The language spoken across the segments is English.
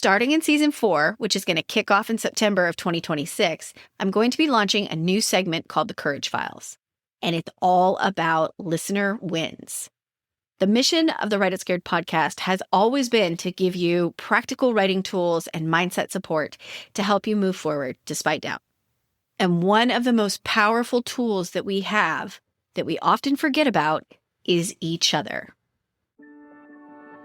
Starting in season 4, which is going to kick off in September of 2026, I'm going to be launching a new segment called the Courage Files. And it's all about listener wins. The mission of the Write It Scared podcast has always been to give you practical writing tools and mindset support to help you move forward despite doubt. And one of the most powerful tools that we have that we often forget about is each other.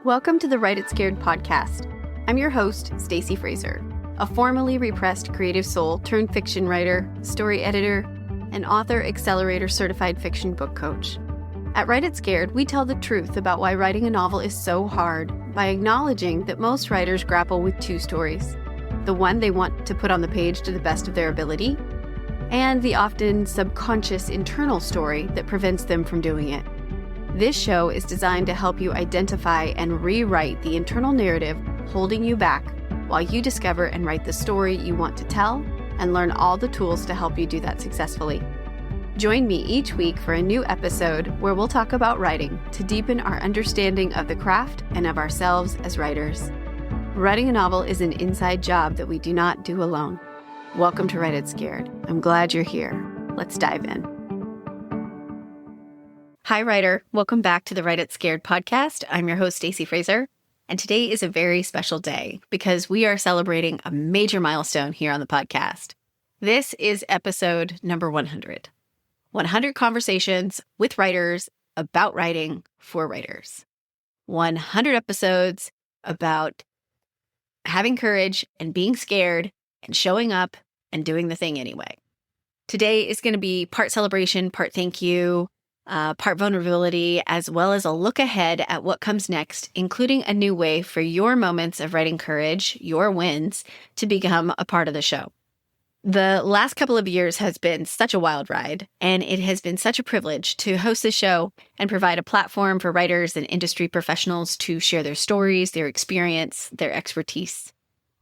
Welcome to the Write It Scared podcast. I'm your host, Stacy Fraser, a formerly repressed creative soul turned fiction writer, story editor, and author accelerator certified fiction book coach. At Write It Scared, we tell the truth about why writing a novel is so hard by acknowledging that most writers grapple with two stories: the one they want to put on the page to the best of their ability, and the often subconscious internal story that prevents them from doing it. This show is designed to help you identify and rewrite the internal narrative holding you back while you discover and write the story you want to tell and learn all the tools to help you do that successfully. Join me each week for a new episode where we'll talk about writing to deepen our understanding of the craft and of ourselves as writers. Writing a novel is an inside job that we do not do alone. Welcome to Write It Scared. I'm glad you're here. Let's dive in. Hi, writer. Welcome back to the Write It Scared podcast. I'm your host, Stacy Fraser, and today is a very special day because we are celebrating a major milestone here on the podcast. This is episode number 100. 100 conversations with writers about writing for writers. 100 episodes about having courage and being scared and showing up and doing the thing anyway. Today is going to be part celebration, part thank you, part vulnerability, as well as a look ahead at what comes next, including a new way for your moments of writing courage, your wins, to become a part of the show. The last couple of years has been such a wild ride, and it has been such a privilege to host the show and provide a platform for writers and industry professionals to share their stories, their experience, their expertise.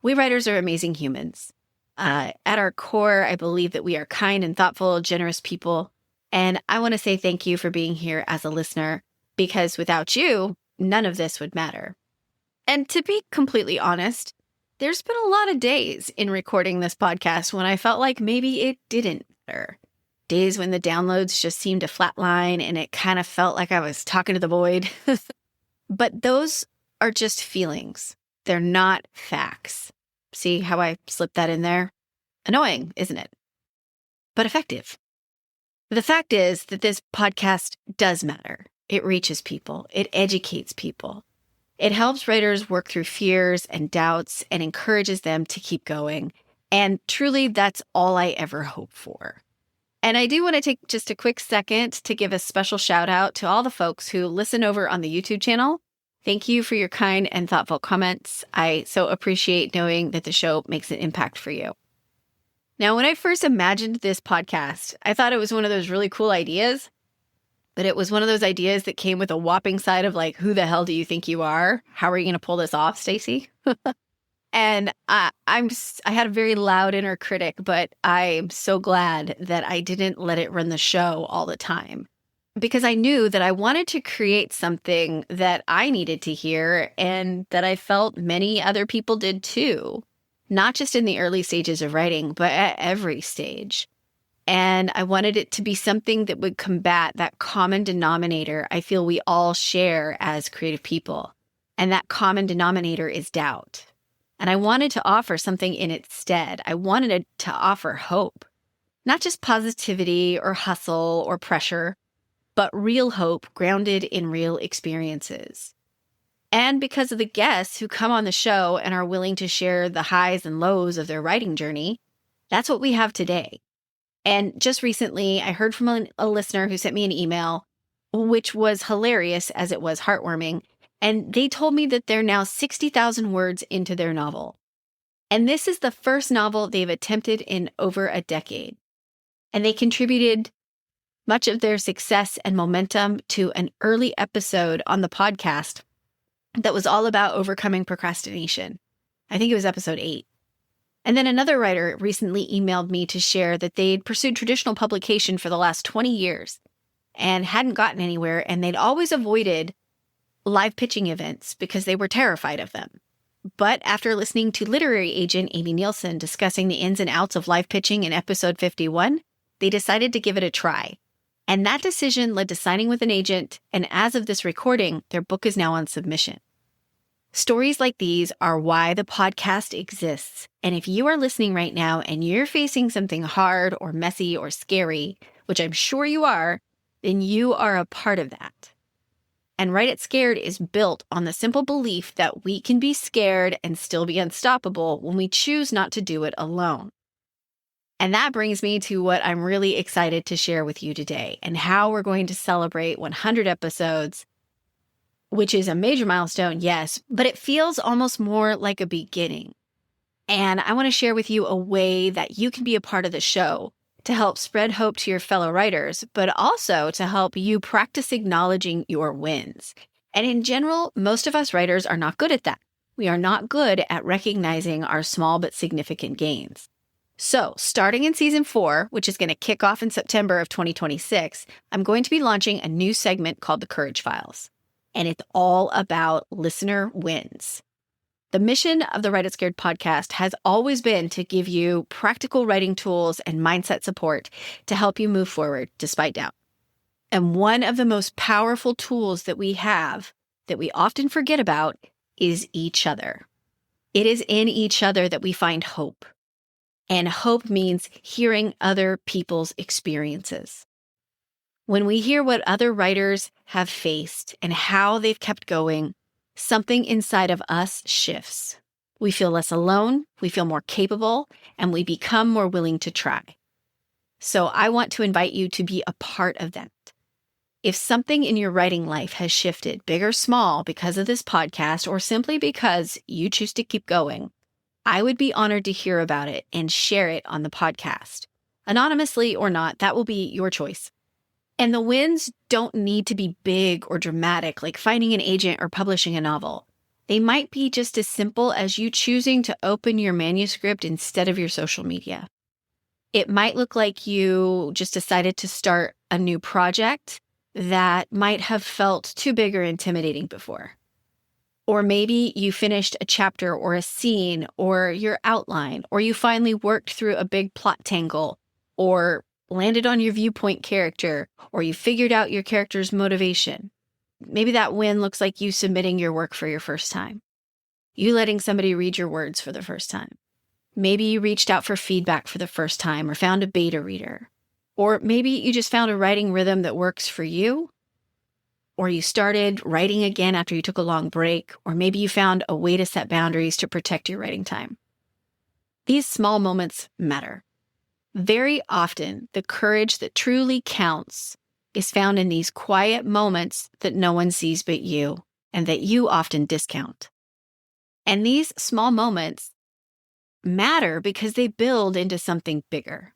We writers are amazing humans. At our core, I believe that we are kind and thoughtful, generous people. And I want to say thank you for being here as a listener, because without you, none of this would matter. And to be completely honest, there's been a lot of days in recording this podcast when I felt like maybe it didn't matter. Days when the downloads just seemed to flatline and it kind of felt like I was talking to the void. But those are just feelings. They're not facts. See how I slipped that in there? Annoying, isn't it? But effective. The fact is that this podcast does matter. It reaches people. It educates people. It helps writers work through fears and doubts and encourages them to keep going. And truly, that's all I ever hope for. And I do want to take just a quick second to give a special shout out to all the folks who listen over on the YouTube channel. Thank you for your kind and thoughtful comments. I so appreciate knowing that the show makes an impact for you. Now, when I first imagined this podcast, I thought it was one of those really cool ideas, but it was one of those ideas that came with a whopping side of like, who the hell do you think you are? How are you going to pull this off, Stacy? And I had a very loud inner critic, but I'm so glad that I didn't let it run the show all the time, because I knew that I wanted to create something that I needed to hear and that I felt many other people did too. Not just in the early stages of writing, but at every stage. And I wanted it to be something that would combat that common denominator I feel we all share as creative people. And that common denominator is doubt. And I wanted to offer something in its stead. I wanted it to offer hope. Not just positivity or hustle or pressure, but real hope grounded in real experiences. And because of the guests who come on the show and are willing to share the highs and lows of their writing journey, that's what we have today. And just recently, I heard from a listener who sent me an email, which was hilarious as it was heartwarming. And they told me that they're now 60,000 words into their novel. And this is the first novel they've attempted in over a decade. And they contributed much of their success and momentum to an early episode on the podcast that was all about overcoming procrastination. I think it was episode 8. And then another writer recently emailed me to share that they'd pursued traditional publication for the last 20 years and hadn't gotten anywhere, and they'd always avoided live pitching events because they were terrified of them. But after listening to literary agent Amy Nielsen discussing the ins and outs of live pitching in episode 51, they decided to give it a try. And that decision led to signing with an agent, and as of this recording, their book is now on submission. Stories like these are why the podcast exists. And if you are listening right now and you're facing something hard or messy or scary, which I'm sure you are, then you are a part of that. And Write It Scared is built on the simple belief that we can be scared and still be unstoppable when we choose not to do it alone. And that brings me to what I'm really excited to share with you today and how we're going to celebrate 100 episodes, which is a major milestone, yes, but it feels almost more like a beginning. And I want to share with you a way that you can be a part of the show to help spread hope to your fellow writers, but also to help you practice acknowledging your wins. And in general, most of us writers are not good at that. We are not good at recognizing our small but significant gains. So, starting in season 4, which is going to kick off in September of 2026, I'm going to be launching a new segment called the Courage Files. And it's all about listener wins. The mission of the Write It Scared podcast has always been to give you practical writing tools and mindset support to help you move forward despite doubt. And one of the most powerful tools that we have that we often forget about is each other. It is in each other that we find hope. And hope means hearing other people's experiences. When we hear what other writers have faced and how they've kept going, something inside of us shifts. We feel less alone, we feel more capable, and we become more willing to try. So I want to invite you to be a part of that. If something in your writing life has shifted, big or small, because of this podcast, or simply because you choose to keep going, I would be honored to hear about it and share it on the podcast. Anonymously or not, that will be your choice. And the wins don't need to be big or dramatic, like finding an agent or publishing a novel. They might be just as simple as you choosing to open your manuscript instead of your social media. It might look like you just decided to start a new project that might have felt too big or intimidating before. Or maybe you finished a chapter or a scene or your outline, or you finally worked through a big plot tangle, or landed on your viewpoint character, or you figured out your character's motivation. Maybe that win looks like you submitting your work for your first time. You letting somebody read your words for the first time. Maybe you reached out for feedback for the first time or found a beta reader. Or maybe you just found a writing rhythm that works for you. Or you started writing again after you took a long break. Or maybe you found a way to set boundaries to protect your writing time. These small moments matter. Very often, the courage that truly counts is found in these quiet moments that no one sees but you, and that you often discount. And these small moments matter because they build into something bigger.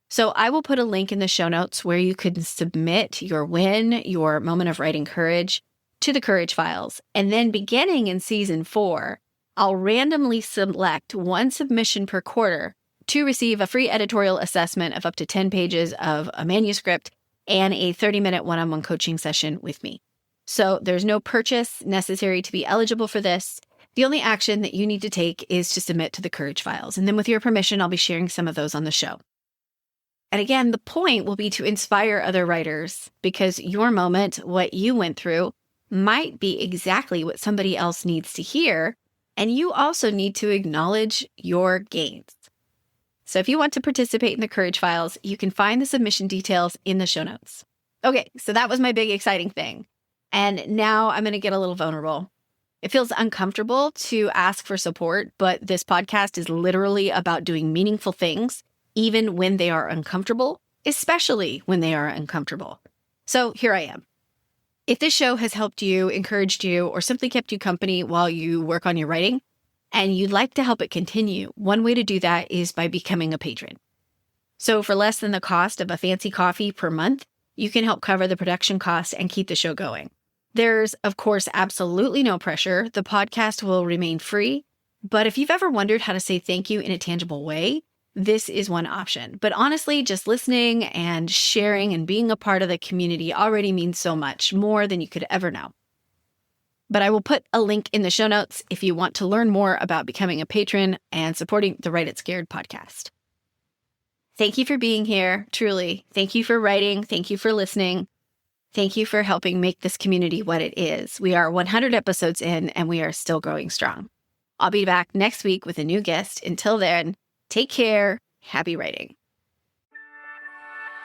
So I will put a link in the show notes where you can submit your win, your moment of writing courage, to the Courage Files. And then beginning in season 4, I'll randomly select one submission per quarter to receive a free editorial assessment of up to 10 pages of a manuscript and a 30-minute one-on-one coaching session with me. So there's no purchase necessary to be eligible for this. The only action that you need to take is to submit to the Courage Files. And then with your permission, I'll be sharing some of those on the show. And again, the point will be to inspire other writers because your moment, what you went through, might be exactly what somebody else needs to hear. And you also need to acknowledge your gains. So if you want to participate in the Courage Files, you can find the submission details in the show notes. Okay, so that was my big exciting thing. And now I'm going to get a little vulnerable. It feels uncomfortable to ask for support, but this podcast is literally about doing meaningful things, even when they are uncomfortable, especially when they are uncomfortable. So here I am. If this show has helped you, encouraged you, or simply kept you company while you work on your writing, and you'd like to help it continue, one way to do that is by becoming a patron. So for less than the cost of a fancy coffee per month, you can help cover the production costs and keep the show going. There's, of course, absolutely no pressure. The podcast will remain free. But if you've ever wondered how to say thank you in a tangible way, this is one option. But honestly, just listening and sharing and being a part of the community already means so much more than you could ever know. But I will put a link in the show notes if you want to learn more about becoming a patron and supporting the Write It Scared podcast. Thank you for being here, truly. Thank you for writing. Thank you for listening. Thank you for helping make this community what it is. We are 100 episodes in, and we are still growing strong. I'll be back next week with a new guest. Until then, take care. Happy writing.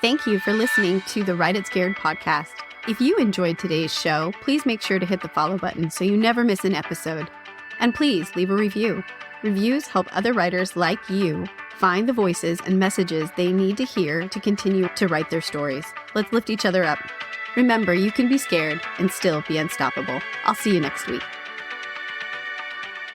Thank you for listening to the Write It Scared podcast. If you enjoyed today's show, please make sure to hit the follow button so you never miss an episode. And please leave a review. Reviews help other writers like you find the voices and messages they need to hear to continue to write their stories. Let's lift each other up. Remember, you can be scared and still be unstoppable. I'll see you next week.